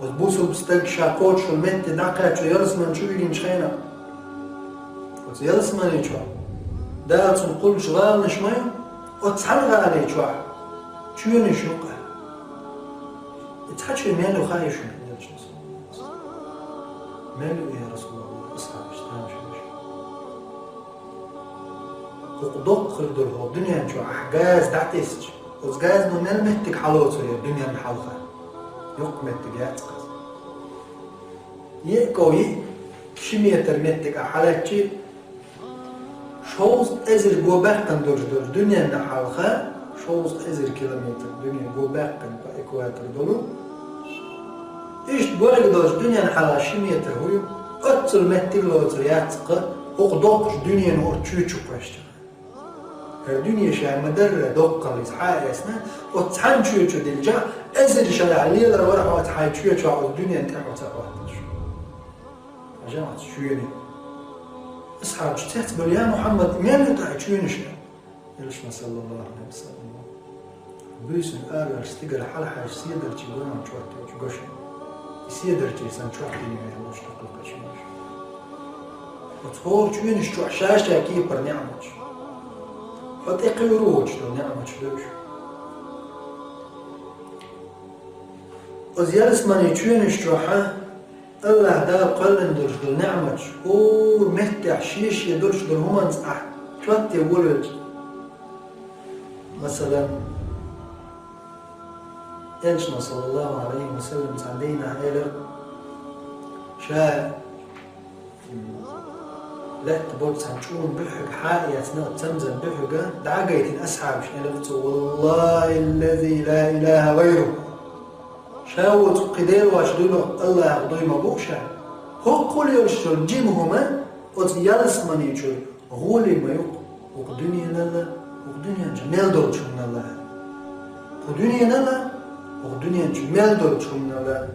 وتبوسوا بستك شاقوت شو المت دعكة شو يرسمن شو يجين شخينا وتيرسمن يشوا ده تنقل شغال نشمايو وتحلغ عليه شو ينشوقه يتحكي مالو خايش مالو يا رسول الله اصحاب اشتام شوش وقدوق خردو الدنيا نشوا احجاز دعتيسج وزجاز نو ملمتك حلوتو يا الدنيا محلخة يقمتك يا تقص يقوي كشمية ترمتك أحلاتي شوز أزر جوباك تندرج دنيا نحلخة شوز أزر كيلومتر دنيا جوباك كان بإكواتر دولو إيش تقولك دوش دنيا نحلخة شمية ترهويو أتصل متك لو ترياتك وقدوقش دنيا نور تشوشو باشتر الدنيا شيء مدرة دوقة لتحايا اسمه وتحن تشوشو دلجا أزر شلع ليلة ورح وتحايا تشوشو على الدنيا انتحو تقواتش جماعة شويني أصحاب تحتبل يا محمد مين يطلع شويني شيء يلش ما صلى الله عليه وسلم بيس الآل استقر حلحة سيدر تقولون شوارتي تقوشي سيدر تيسان شوارتي نيوه يلوش تقلق شويني وتقول شويني شو عشاشة كيبر نعمج فتقل روج لو نعمج لوش وزيالس ماني شويني شوحة الله دا قلن درش دل نعمج اور مهتع شيش يدرش دل همانز توتي ولد مثلا إلشنا صلى الله عليه وسلم تعدينا إلر شاء لا تبغى تنشون بحق حائي أثناء تنزل بحقه دعاقيت أصحاب شنلفتو والله الذي لا إله غيره شاوت قدير واشدلو الله يقضي مبوشا هو قول يرشل جيمهما وتيالس من يجل غولي ما يق وقدنيا نلا وقدنيا جمال دورتشون نلا وقدنيا نلا وقدنيا جمال دورتشون نلا